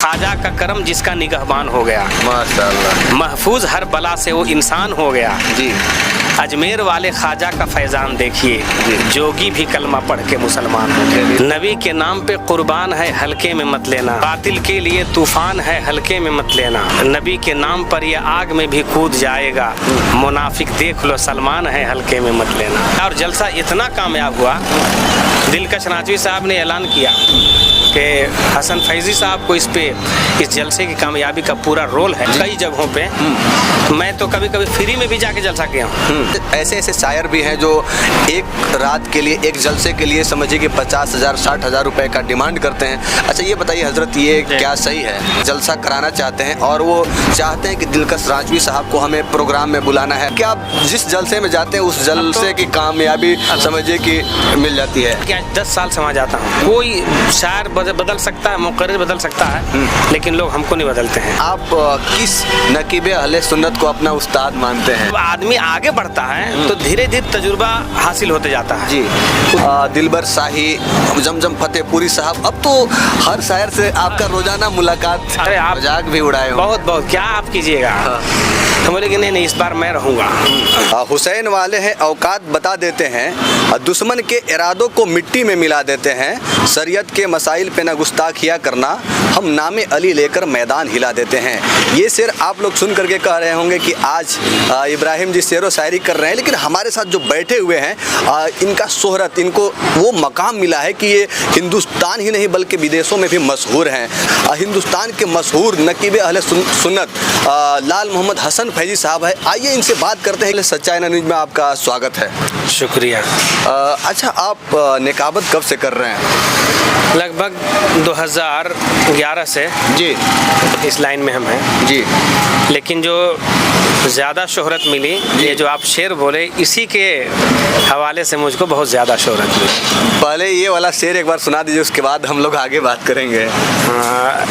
ख्वाजा का करम जिसका निगहबान हो गया, माशाअल्लाह, महफूज हर बला से वो इंसान हो गया जी। अजमेर वाले ख्वाजा का फैजान देखिए, जोगी भी कलमा पढ़ के मुसलमान हो गए। नबी के नाम पे कुर्बान है, हल्के में मत लेना। बातिल के लिए तूफान है, हल्के में मत लेना। नबी के नाम पर ये आग में भी कूद जाएगा। मुनाफिक देख लो सलमान है, हल्के में मत लेना। और जलसा इतना कामयाब हुआ, दिलकश नाचवी साहब ने ऐलान किया कि हसन फैजी साहब को इस जलसे की कामयाबी का पूरा रोल है। कई जगहों पे मैं तो कभी कभी फ्री में भी जाके जलसा किया हूँ। ऐसे ऐसे शायर भी हैं जो एक रात के लिए, एक जलसे के लिए समझिए कि 50,000 60,000 रुपए का डिमांड करते हैं। अच्छा ये बताइए हजरत, ये क्या सही है? जलसा कराना चाहते हैं और वो चाहते हैं कि दिलकश राजवी साहब को हमें प्रोग्राम में बुलाना है। क्या आप जिस जलसे में जाते हैं उस जलसे की कामयाबी समझिए कि मिल जाती है? क्या 10 साल समा जाता हूँ, कोई शायर बदल सकता है, मुकर्रिर बदल सकता है, लेकिन लोग हमको नहीं बदलते हैं। आप किस नकीबे अहले सुन्नत को अपना उस्ताद मानते हैं? आदमी आगे बढ़ता है तो धीरे धीरे तजुर्बा हासिल होते जाता है। जी। दिलबर शाही, जमजम फतेहपुरी साहब, अब तो हर शायर से आपका रोजाना मुलाकात, अरे आप मजाक भी उड़ाए हो। बहुत बहुत क्या आप कीजिएगा। तो बोले कि नहीं इस बार मैं रहूँगा। हुसैन वाले हैं औकात बता देते हैं, दुश्मन के इरादों को मिट्टी में मिला देते हैं। शरीयत के मसाइल पे न गुस्ताखिया करना, हम नामे अली लेकर मैदान हिला देते हैं। ये शेर आप लोग सुन करके कह रहे होंगे कि आज इब्राहिम जी शेर व शायरी कर रहे हैं, लेकिन हमारे साथ जो बैठे हुए हैं इनका शोहरत, इनको वो मकाम मिला है कि ये हिंदुस्तान ही नहीं बल्कि विदेशों में भी मशहूर हैं। हिंदुस्तान के मशहूर नकीबे अहले सुन्नत लाल मोहम्मद हसन फैजी साहब है। आइए इनसे बात करते हैं। सच्चाई न्यूज़ में आपका स्वागत है। शुक्रिया। अच्छा आप निकाबत कब से कर रहे हैं? लगभग 2011 से जी इस लाइन में हम हैं जी। लेकिन जो ज़्यादा शोहरत मिली, ये जो आप शेर बोले, इसी के हवाले से मुझको बहुत ज़्यादा शोहरत मिली। पहले ये वाला शेर एक बार सुना दीजिए, उसके बाद हम लोग आगे बात करेंगे।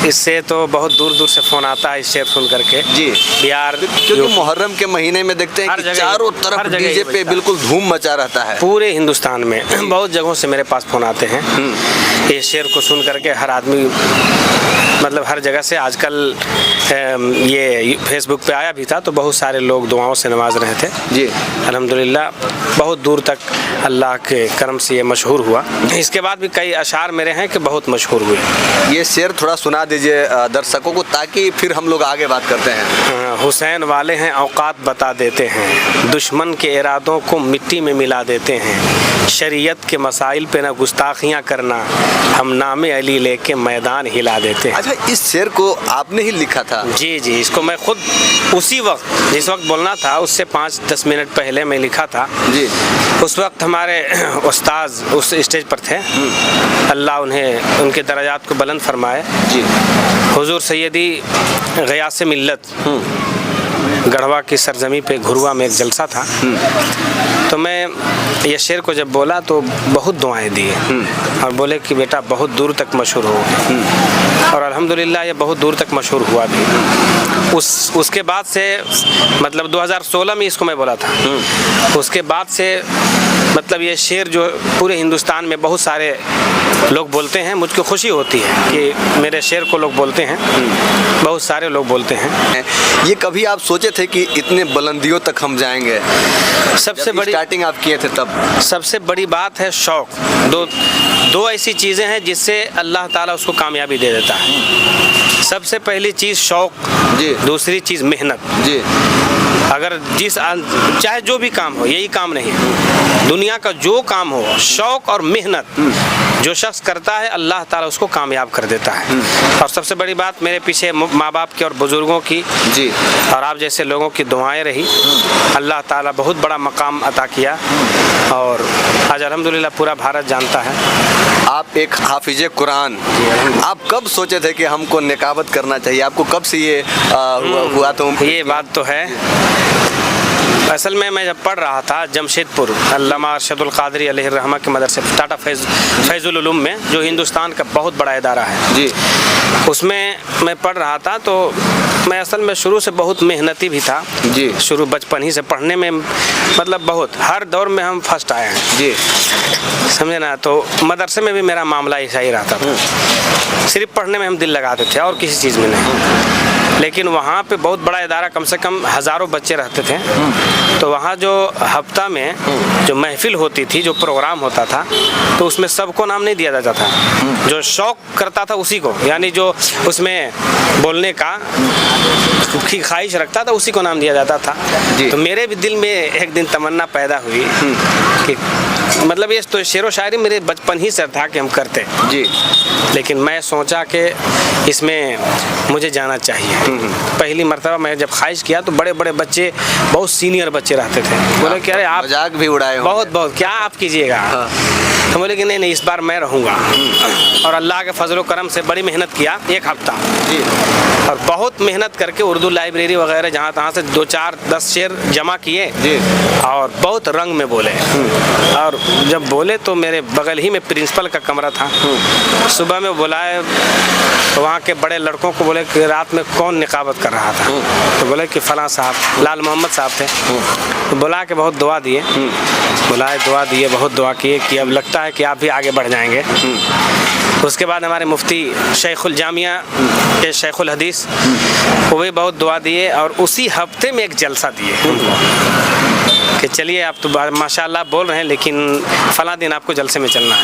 इससे तो बहुत दूर दूर से फ़ोन आता है इस शेर सुन करके। जी। बिहार, क्योंकि मुहर्रम के महीने में देखते हैं कि चारों तरफ डीजे पे बिल्कुल धूम मचा रहता है पूरे हिंदुस्तान में। बहुत जगहों से मेरे पास फ़ोन आते हैं ये शेर को सुन करके। हर आदमी मतलब हर जगह से आजकल ये फेसबुक पे आया भी था तो बहुत सारे लोग दुआओं से नवाज रहे थे। जी अल्हम्दुलिल्लाह बहुत दूर तक अल्लाह के करम से ये मशहूर हुआ। इसके बाद भी कई अशार मेरे हैं कि बहुत मशहूर हुए। ये शेर थोड़ा सुना दीजिए दर्शकों को, ताकि फिर हम लोग आगे बात करते हैं। हुसैन वाले हैं औकात बता देते हैं, दुश्मन के इरादों को मिट्टी में मिला देते हैं। शरीयत के मसाइल पे ना गुस्ताखियाँ करना, हम नामे अली लेके मैदान हिला देते हैं। अच्छा इस शेर को आपने ही लिखा था? जी जी, इसको मैं खुद उसी वक्त जिस वक्त बोलना था उससे 5-10 मिनट पहले मैं लिखा था। जी। उस वक्त हमारे उस्ताद उस स्टेज पर थे, अल्लाह उन्हें उनके दर्जात को बुलंद फरमाए। जी। हुजूर सैयदी ग़ियास मिल्लत गढ़वा की सरजमी पे घुरुआ में एक जलसा था, तो मैं ये शेर को जब बोला तो बहुत दुआएं दिए और बोले कि बेटा बहुत दूर तक मशहूर हो। और अल्हम्दुलिल्लाह ये बहुत दूर तक मशहूर हुआ भी। उसके बाद से मतलब 2016 में इसको मैं बोला था। उसके बाद से मतलब ये शेर जो पूरे हिंदुस्तान में बहुत सारे लोग बोलते हैं, मुझको खुशी होती है कि मेरे शेर को लोग बोलते हैं, बहुत सारे लोग बोलते हैं। ये कभी आप सोचे थे कि इतने बुलंदियों तक हम जाएंगे? सबसे बड़ी स्टार्टिंग आप किए थे तब? सबसे बड़ी बात है शौक। दो ऐसी चीज़ें हैं जिससे अल्लाह ताला उसको कामयाबी दे देता है। सबसे पहली चीज़ शौक जी, दूसरी चीज़ मेहनत जी। अगर चाहे जो भी काम हो, यही काम नहीं है, दुनिया का जो काम हो, शौक और मेहनत जो शख्स करता है अल्लाह ताला उसको कामयाब कर देता है। और सबसे बड़ी बात मेरे पीछे माँ बाप की और बुजुर्गों की जी और आप जैसे लोगों की दुआएं रही, अल्लाह ताला बहुत बड़ा मकाम अता किया और आज अल्हम्दुलिल्लाह पूरा भारत जानता है। आप एक हाफिज कुरान, आप कब सोचे थे कि हमको निकाबत करना चाहिए? आपको कब से ये हुआ? तो ये बात तो है اصل میں جب پڑھ رہا تھا جمشید پور علامہ ارشد القادری علیہ الرحمہ کے مدرسے ٹاٹا فیض العلوم میں، جو ہندوستان کا بہت بڑا ادارہ ہے جی، اس میں پڑھ رہا تھا، تو میں اصل میں شروع سے بہت محنتی بھی تھا جی، شروع بچپن ہی سے پڑھنے میں، مطلب بہت ہر دور میں ہم فرسٹ آئے ہیں جی، سمجھے نا. تو مدرسے میں بھی میرا معاملہ ایسا ہی رہتا تھا، صرف پڑھنے میں ہم دل لگاتے تھے اور کسی چیز میں نہیں. لیکن وہاں پہ بہت بڑا ادارہ، کم سے کم ہزاروں بچے رہتے تھے، تو وہاں جو ہفتہ میں جو محفل ہوتی تھی، جو پروگرام ہوتا تھا، تو اس میں سب کو نام نہیں دیا جاتا تھا. جو شوق کرتا تھا اسی کو، یعنی جو اس میں بولنے کا کی خواہش رکھتا تھا اسی کو نام دیا جاتا تھا. تو میرے بھی دل میں ایک دن تمنا پیدا ہوئی کہ مطلب یہ تو شعر و شاعری میرے بچپن ہی سے تھا کہ ہم کرتے جی، لیکن میں سوچا کہ اس میں مجھے جانا چاہیے. پہلی مرتبہ میں جب خواہش کیا تو بڑے بڑے بچے، بہت سینئر بچے رہتے تھے، بولے کہ ارے آپ مذاق بھی اڑائے بہت کیا آپ کیجیے گا. ہم بولے کہ نہیں اس بار میں رہوں گا. اور اللہ کے فضل و کرم سے بڑی محنت کیا، ایک ہفتہ، اور بہت محنت کر کے اردو لائبریری وغیرہ جہاں تہاں سے 2-4-10 شعر جمع کیے اور بہت رنگ میں بولے. اور جب بولے تو میرے بغل ہی میں پرنسپل کا کمرہ تھا. صبح میں بلائے وہاں کے بڑے لڑکوں کو، بولے کہ رات میں کون نقابت کر رہا تھا، تو بولے کہ فلاں صاحب، لال محمد صاحب تھے. بلا کے بہت دعا دیے، بلائے دعا دیے، بہت دعا کیے کہ اب لگتا ہے کہ آپ بھی آگے بڑھ جائیں گے. اس کے بعد ہمارے مفتی شیخ الجامعہ کے شیخ الحدیث، وہ بھی بہت دعا دیے، اور اسی ہفتے میں ایک جلسہ دیے کہ چلیے آپ تو ماشاء اللہ بول رہے ہیں لیکن فلاں دن آپ کو جلسے میں چلنا ہے.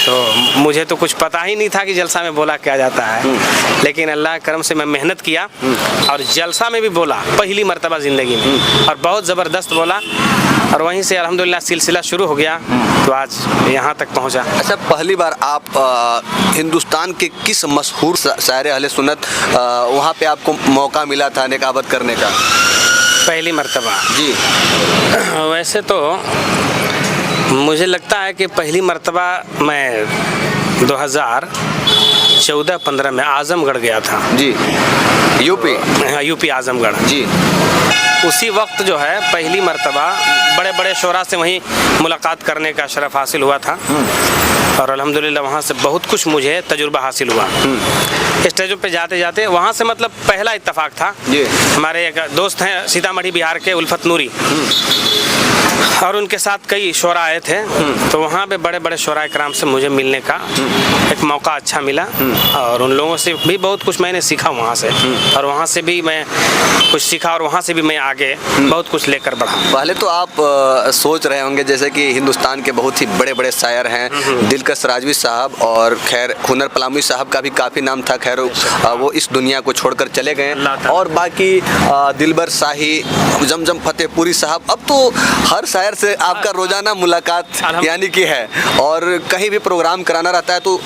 تو مجھے تو کچھ پتہ ہی نہیں تھا کہ جلسہ میں بولا کیا جاتا ہے، لیکن اللہ کے کرم سے میں محنت کیا اور جلسہ میں بھی بولا پہلی مرتبہ زندگی میں، اور بہت زبردست بولا، اور وہیں سے الحمدللہ سلسلہ شروع ہو گیا تو آج یہاں تک پہنچا. اچھا، پہلی بار آپ ہندوستان کے کس مشہور شاعر اہل سنت وہاں پہ آپ کو موقع ملا تھا نقابت کرنے کا؟ پہلی مرتبہ جی، ویسے تو مجھے لگتا ہے کہ پہلی مرتبہ میں 2014-15 میں اعظم گڑھ گیا تھا. جی، یو پی اعظم گڑھ. جی، اسی وقت جو ہے پہلی مرتبہ بڑے بڑے شعراء سے وہیں ملاقات کرنے کا شرف حاصل ہوا تھا، اور الحمدللہ وہاں سے بہت کچھ مجھے تجربہ حاصل ہوا. اسٹیجوں پہ جاتے جاتے وہاں سے مطلب پہلا اتفاق تھا. ہمارے ایک دوست ہیں سیتامڑھی بہار کے، الفت نوری، اور ان کے ساتھ کئی شعراء آئے تھے، تو وہاں پہ بڑے بڑے شعراء کرام سے مجھے ملنے کا ایک موقع اچھا ملا، اور ان لوگوں سے بھی بہت کچھ میں نے سیکھا وہاں سے، اور وہاں سے بھی میں کچھ سیکھا، اور وہاں سے بھی میں آگے بہت کچھ لے کر بڑھا. پہلے تو آپ سوچ رہے ہوں گے جیسے کہ ہندوستان کے بہت ہی بڑے بڑے شاعر ہیں، دلکش راجوی صاحب اور خیر ہنر پلاموی صاحب کا بھی کافی نام تھا، خیر وہ اس دنیا کو چھوڑ کر چلے گئے، اور باقی دلبر شاہی، زمزم فتح پوری صاحب. اب تو ہر شاعر سے آپ کا روزانہ ملاقات یعنی کہ ہے، اور کہیں بھی پروگرام کرانا رہتا ہے تو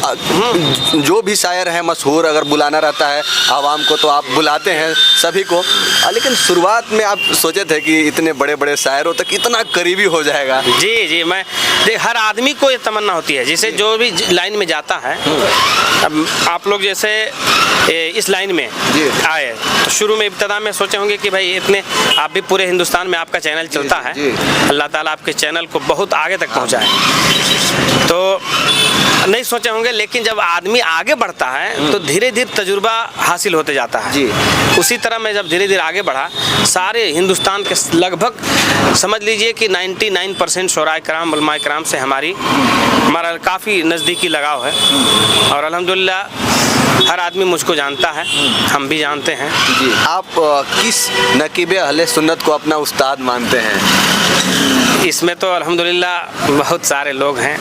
جو بھی شاعر ہیں مشہور اگر بلانا رہتا ہے عوام کو تو آپ بلاتے ہیں سبھی کو. لیکن شروعات میں آپ سوچے تھے کہ اتنے بڑے بڑے شاعروں تک اتنا قریبی ہو جائے گا؟ جی، میں ہر آدمی کو یہ تمنا ہوتی ہے، جسے جو بھی لائن میں جاتا ہے. اب آپ لوگ جیسے اس لائن میں آئے تو شروع میں ابتدا میں سوچے ہوں گے کہ بھائی اتنے، آپ بھی پورے ہندوستان میں آپ کا چینل چلتا ہے، اللہ تعالیٰ آپ کے چینل کو بہت آگے تک پہنچائے، تو نہیں سوچے ہوں گے. لیکن جب آدمی آگے بڑھتا ہے تو دھیرے دھیرے تجربہ حاصل ہوتے جاتا ہے. اسی طرح میں جب دھیرے دھیرے آگے بڑھا، سارے ہندوستان کے لگ بھگ سمجھ لیجئے کہ 99% شعراء کرام، علماء کرام سے ہمارا کافی نزدیکی لگاؤ ہے، اور الحمدللہ ہر آدمی مجھ کو جانتا ہے، ہم بھی جانتے ہیں. جی، آپ کس نقیب اہل سنت کو اپنا استاد مانتے ہیں؟ اس میں تو الحمدللہ بہت سارے لوگ ہیں.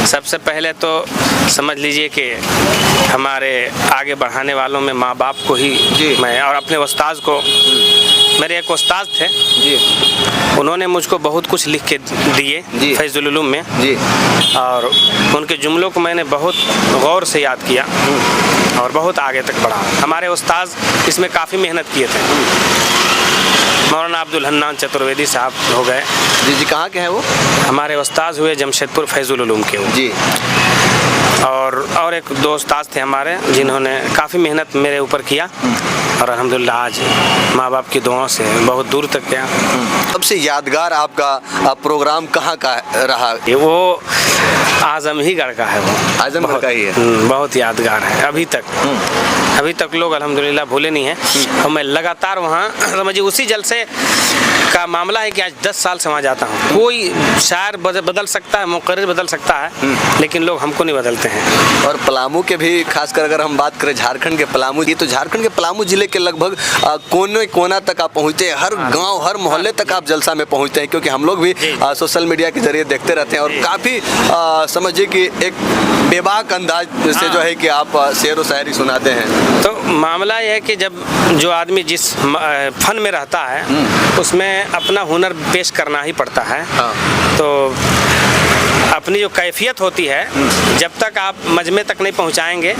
سب سے پہلے تو سمجھ لیجئے کہ ہمارے آگے بڑھانے والوں میں ماں باپ کو ہی میں، اور اپنے استاذ کو، میرے ایک استاذ تھے، انہوں نے مجھ کو بہت کچھ لکھ کے دیے فیض العلوم میں، اور ان کے جملوں کو میں نے بہت غور سے یاد کیا اور بہت آگے تک بڑھا. ہمارے استاذ اس میں کافی محنت کیے تھے. مولانا عبدالحنان چترویدی صاحب ہو گئے. جی، کہاں کے ہیں وہ؟ ہمارے استاذ ہوئے جمشید پور فیض العلوم کے. और एक दो उस्ताद थे हमारे जिन्होंने काफ़ी मेहनत मेरे ऊपर किया और अल्हम्दुलिल्लाह आज माँ बाप की दुआओं से बहुत दूर तक गया। सबसे यादगार आपका प्रोग्राम कहाँ का रहा? वो आजम ही गढ़ का है, वो आजमगढ़ का ही है। बहुत यादगार है अभी तक लोग अल्हम्दुलिल्लाह भूले नहीं हैं। और मैं लगातार वहाँ समझिए उसी जलसे का मामला है कि आज 10 साल से वहाँ जाता हूँ। कोई शायर बदल सकता है, मुकर्रिर बदल सकता है, लेकिन लोग हमको नहीं बदलते हैं। और पलामू के भी खासकर अगर हम बात करें झारखंड के पलामू, ये तो झारखंड के पलामू जिले के लगभग कोने कोना तक आप पहुँचते हैं, हर गांव हर मोहल्ले तक आप जलसा में पहुँचते हैं, क्योंकि हम लोग भी सोशल मीडिया के जरिए देखते रहते हैं और काफ़ी समझिए कि एक बेबाक अंदाज से जो है कि आप शेर व शायरी सुनाते हैं। तो मामला यह है कि जब जो आदमी जिस फन में रहता है उसमें अपना हुनर पेश करना ही पड़ता है। तो अपनी जो कैफियत होती है जब तक आप मजमे तक नहीं पहुंचाएंगे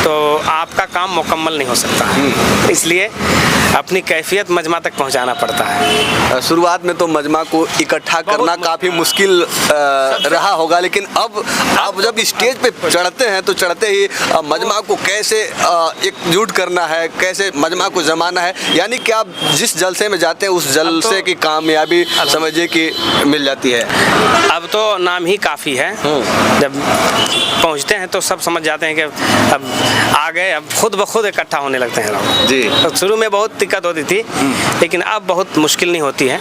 तो आपका काम मुकम्मल नहीं हो सकता है। इसलिए अपनी कैफियत मजमा तक पहुंचाना पड़ता है। शुरुआत में तो मजमा को इकट्ठा करना काफ़ी मुश्किल रहा होगा, लेकिन अब जब स्टेज पे चढ़ते हैं तो चढ़ते ही मजमा को कैसे एकजुट करना है, कैसे मजमा को जमाना है, यानी कि आप जिस जलसे में जाते हैं उस जलसे की कामयाबी समझिए कि मिल जाती है। अब तो नाम ही काफ़ी है। जब पहुंचते हैं तो सब समझ जाते हैं कि अब आ गए, अब खुद ब खुद इकट्ठा होने लगते हैं लोग जी। तो शुरू में बहुत दिक्कत होती थी, लेकिन अब बहुत मुश्किल नहीं होती है।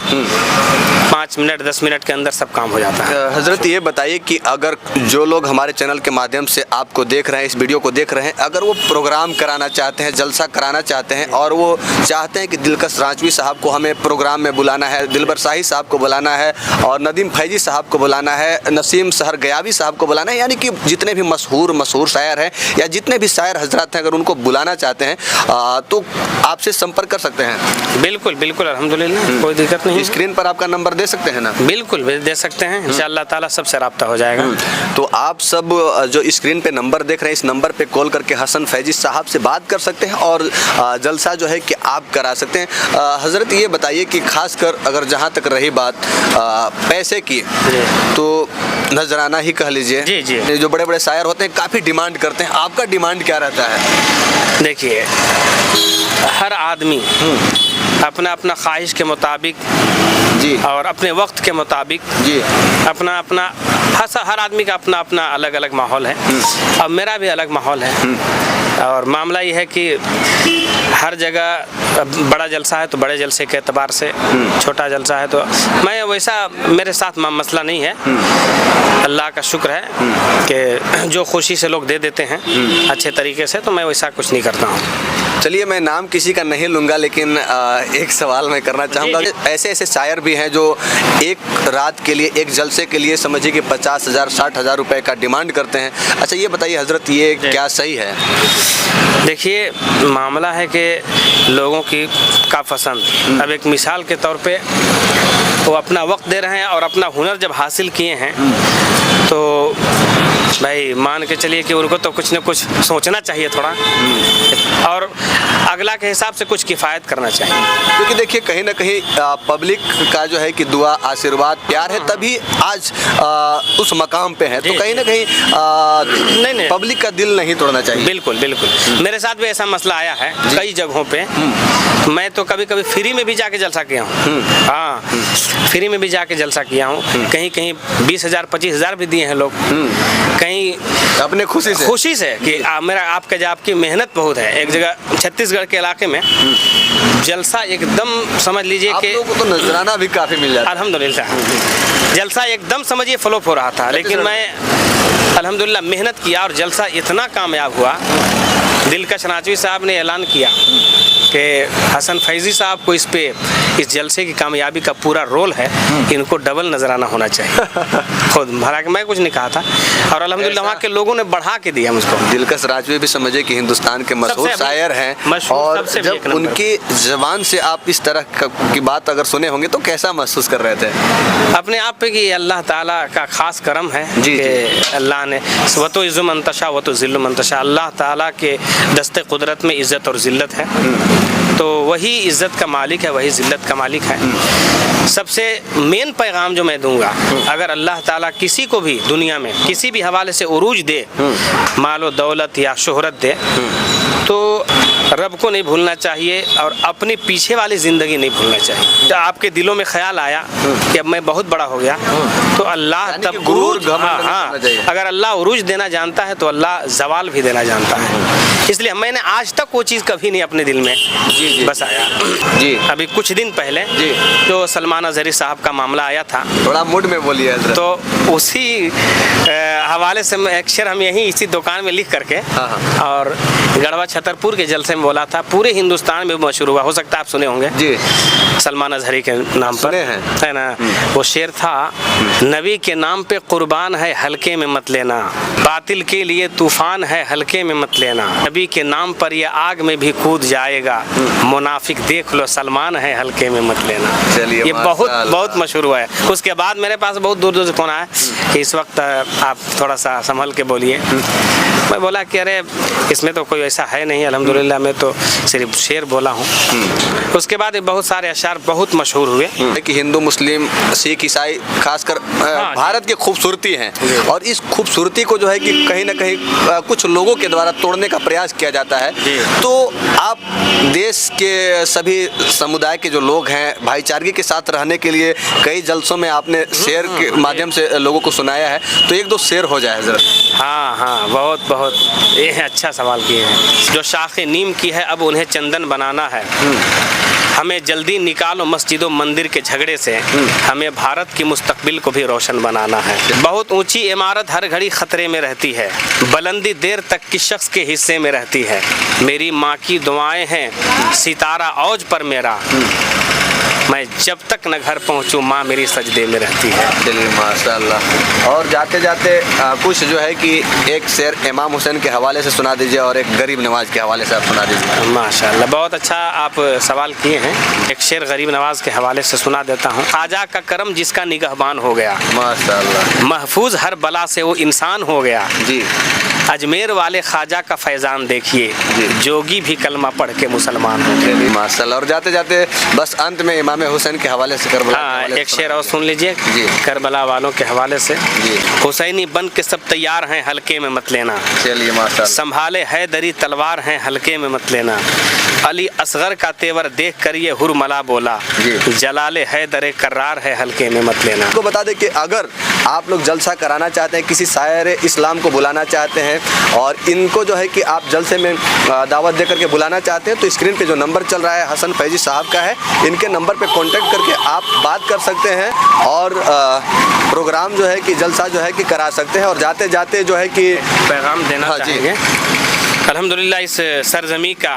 5 मिनट 10 मिनट के अंदर सब काम हो जाता है। हजरत ये बताइए कि अगर जो लोग हमारे चैनल के माध्यम से आपको देख रहे हैं, इस वीडियो को देख रहे हैं, अगर वो प्रोग्राम कराना चाहते हैं, जलसा कराना चाहते हैं और वो चाहते हैं कि दिलकश रांचवी साहब को हमें प्रोग्राम में बुलाना है, दिलबर शाही साहब को बुलाना है और नदीम फैजी साहब को बुलाना है, नसीम सहर गयाबी साहब को बुलाना है, यानी कि जितने भी मशहूर शायर हैं या जितने भी शायर हजरत हैं, अगर उनको बुलाना चाहते हैं तो आपसे संपर्क कर सकते हैं? बिल्कुल बिल्कुल अल्हम्दुलिल्लाह, कोई दिक्कत नहीं। स्क्रीन पर आपका नंबर दे सकते हैं ना? बिल्कुल दे सकते हैं, इंशाअल्लाह ताला सबसे राब्ता हो जाएगा। तो आप सब जो स्क्रीन पे नंबर देख रहे हैं, इस नंबर पे कॉल करके हसन फैजी साहब से बात कर सकते हैं और जलसा जो है कि आप करा सकते हैं। हजरत ये बताइए कि खासकर अगर जहाँ तक रही बात पैसे की, तो नजराना ही कह लीजिए जी जी। जो बड़े बड़े शायर होते हैं काफ़ी डिमांड करते हैं, आपका डिमांड क्या रहता है? देखिए, हर आदमी अपना अपना ख्वाहिश के मुताबिक जी और अपने वक्त के मुताबिक जी अपना हर आदमी का अपना अपना अलग अलग माहौल है और मेरा भी अलग माहौल है। और मामला ये है कि हर जगह बड़ा जलसा है तो बड़े जलसे के एतबार से, छोटा जलसा है तो मैं वैसा, मेरे साथ मसला नहीं है। अल्लाह का शुक्र है कि जो खुशी से लोग दे देते हैं अच्छे तरीके से, तो मैं वैसा कुछ नहीं करता हूँ। चलिए, मैं नाम किसी का नहीं लूँगा, लेकिन एक सवाल मैं करना चाहूँगा। ऐसे ऐसे शायर भी हैं जो एक रात के लिए, एक जलसे के लिए समझिए कि 50,000 60,000 रुपए का डिमांड करते हैं। अच्छा, ये बताइए हजरत, ये क्या सही है? देखिए, मामला है कि लोगों की का पसंद। अब एक मिसाल के तौर पे वो अपना वक्त दे रहे हैं और अपना हुनर जब हासिल किए हैं तो भाई मान के चलिए कि उनको तो कुछ न कुछ सोचना चाहिए थोड़ा, और अगला के हिसाब से कुछ किफ़ायत करना चाहिए। क्योंकि देखिए, कहीं ना कहीं पब्लिक का जो है कि दुआ, आशीर्वाद, प्यार है, तभी आज उस मकाम पे है। तो कहीं ना कहीं नहीं, पब्लिक का दिल नहीं तोड़ना चाहिए। बिल्कुल बिल्कुल। मेरे साथ भी ऐसा मसला आया है कई जगहों पे। मैं तो कभी कभी फ्री में भी जाके जलसा किया हूँ। हाँ, फ्री में भी जाके जलसा किया हूँ। कहीं कहीं 20,000 25,000 भी दिए हैं लोग, कहीं अपने खुशी से कि मेरा आपकी मेहनत बहुत है। एक जगह छत्तीसगढ़ के इलाके में जलसा एकदम समझ लीजिए कि लोगों को तो नजराना भी काफ़ी मिल जाता है। अल्हम्दुलिल्लाह, जलसा एकदम समझिए फ्लॉप हो रहा था, लेकिन मैं अल्हम्दुलिल्लाह मेहनत किया और जलसा इतना कामयाब हुआ। दिलकश रांचवी साहब ने ऐलान किया कि हसन फैजी साहब को इस जलसे की कामयाबी का पूरा रोल है, इनको डबल नजराना होना चाहिए। खुद भरा के मैं कुछ नहीं कहा था और अल्हम्दुलिल्लाह वहाँ के लोगों ने बढ़ा के दिया मुझको। दिलकश रांचवी भी समझे कि हिंदुस्तान के मशहूर शायर हैं, और जब उनकी जबान से आप इस तरह की बात अगर सुने होंगे तो कैसा महसूस कर रहे थे? अपने आप पे कि अल्लाह ताला का खास करम है कि अल्लाह ने वतो इज़्ज़ु मन तशा वतो ज़िल्लु मन तशा, अल्लाह ताला के दस्त कुदरत में इज़्ज़त और ज़िल्लत है, तो वही इज़्ज़त का मालिक है, वही ज़िल्लत का मालिक है। सबसे मेन पैगाम जो मैं दूंगा, अगर अल्लाह ताला किसी को भी दुनिया में किसी भी हवाले से उरूज दे, मालो दौलत या शोहरत दे, तो रब को नहीं भूलना चाहिए और अपनी पीछे वाली ज़िंदगी नहीं भूलना चाहिए। जब आपके दिलों में ख्याल आया कि अब मैं बहुत बड़ा हो गया, तो अल्लाह तब उरूज, हाँ, अगर अल्लाह उरूज देना जानता है तो अल्लाह ज़वाल भी देना जानता है। इसलिए मैंने आज तक वो चीज़ कभी नहीं अपने दिल में बसाया। जी, अभी कुछ दिन पहले जी, जो सलमान अज़हरी साहब का मामला आया था, थोड़ा मूड में बोलिए हज़रत। तो उसी हवाले से मैं अक्सर हम यहीं इसी दुकान में लिख करके और गढ़वा छतरपुर के जलसे में बोला था, पूरे हिंदुस्तान में मशहूर हुआ, हो सकता है आप सुने होंगे जी, सलमान अज़हरी के नाम पर, है ना। वो शेर था, नबी के नाम पे कुर्बान है हल्के में मत लेना, बातिल के लिए तूफान है हल्के में मत लेना, नबी के नाम पर ये आग में भी कूद जाएगा, मुनाफिक देख लो सलमान है हल्के में मत लेना। चलिए, ये बहुत बहुत मशहूर हुआ है। उसके बाद मेरे पास बहुत दूर दूर से फोन आया कि इस वक्त आप थोड़ा सा संभल के बोलिए। मैं बोला कि अरे इसमें तो कोई ऐसा है नहीं, अल्हम्दुलिल्लाह मैं तो सिर्फ शेर बोला हूँ। उसके बाद बहुत सारे अशार बहुत मशहूर हुए कि हिंदू, मुस्लिम, सिख, ईसाई, खासकर भारत की खूबसूरती है, और इस खूबसूरती को जो है कि कहीं ना कहीं कुछ लोगों के द्वारा तोड़ने का प्रयास किया जाता है। तो आप देश के सभी समुदाय के जो लोग हैं, भाईचारगी के साथ रहने के लिए कई जलसों में आपने शेर के माध्यम से लोगों को सुनाया है, तो एक दो शेर हो जाए जरा। हाँ हाँ, बहुत बहुत ये अच्छा सवाल किए हैं। जो शाखे नीम की है अब उन्हें चंदन बनाना है, हमें जल्दी निकालो मस्जिदों मंदिर के झगड़े से, हमें भारत की मुस्तकबिल को भी रोशन बनाना है। बहुत ऊंची इमारत हर घड़ी खतरे में रहती है, बुलंदी देर तक किस शख्स के हिस्से में रहती है, मेरी माँ की दुआएं हैं सितारा औज पर मेरा, मैं जब तक न घर पहुँचूँ माँ मेरी सजदे में रहती है। चलिए माशाल्लाह। और जाते जाते कुछ जो है कि एक शेर इमाम हुसैन के हवाले से सुना दीजिए और एक गरीब नवाज के हवाले से आप सुना दीजिए। माशाल्लाह, बहुत अच्छा आप सवाल किए हैं। एक शेर गरीब नवाज के हवाले से सुना देता हूँ। ख्वाजा का करम जिसका निगहबान हो गया, माशाल्लाह, महफूज हर बला से वो इंसान हो गया जी। अजमेर वाले ख्वाजा का फैजान देखिए, जोगी भी कलमा पढ़ के मुसलमान हो गए। माशाल्लाह। और जाते जाते बस अंत में इमाम हुसैन के हवाले से करबला, हाँ, एक शेर और सुन लीजिए करबला वालों के हवाले से। हुसैनी बन के सब तैयार हैं हल्के में मत लेना, चलिए माशाल्लाह। संभाले हैदरी तलवार हैं हल्के में मत लेना, अली असगर का तेवर देख कर ये हुरमला बोला, जलाले हैदर कर्रार है हल्के में मत लेना। आपको बता दें कि अगर आप लोग जलसा कराना चाहते हैं, किसी शायर इस्लाम को बुलाना चाहते हैं और इनको जो है कि आप जलसे में दावत दे करके बुलाना चाहते हैं, तो स्क्रीन पे जो नंबर चल रहा है हसन फैजी साहब का है, इनके नंबर पे कांटेक्ट करके आप बात कर सकते हैं और प्रोग्राम जो है कि जलसा जो है कि करा सकते हैं। और जाते जाते जो है कि पैगाम देना चाहेंगे, अल्हम्दुलिल्लाह इस सरजमी का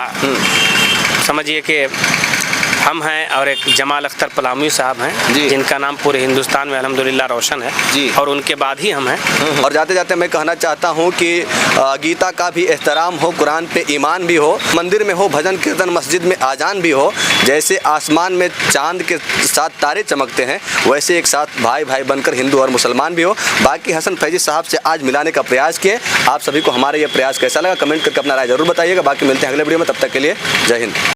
समझिए कि हम हैं और एक जमाल अख्तर पलामू साहब हैं जिनका नाम पूरे हिंदुस्तान में अल्हम्दुलिल्लाह रोशन है जी, और उनके बाद ही हम हैं। और जाते जाते मैं कहना चाहता हूँ कि गीता का भी एहतराम हो, कुरान पे ईमान भी हो, मंदिर में हो भजन कीर्तन, मस्जिद में आजान भी हो, जैसे आसमान में चांद के साथ तारे चमकते हैं वैसे एक साथ भाई भाई बनकर हिंदू और मुसलमान भी हो। बाकी हसन फैजी साहब से आज मिलाने का प्रयास किए। आप सभी को हमारा ये प्रयास कैसा लगा कमेंट करके अपना राय जरूर बताइएगा। बाकी मिलते हैं अगले वीडियो में, तब तक के लिए जय हिंद।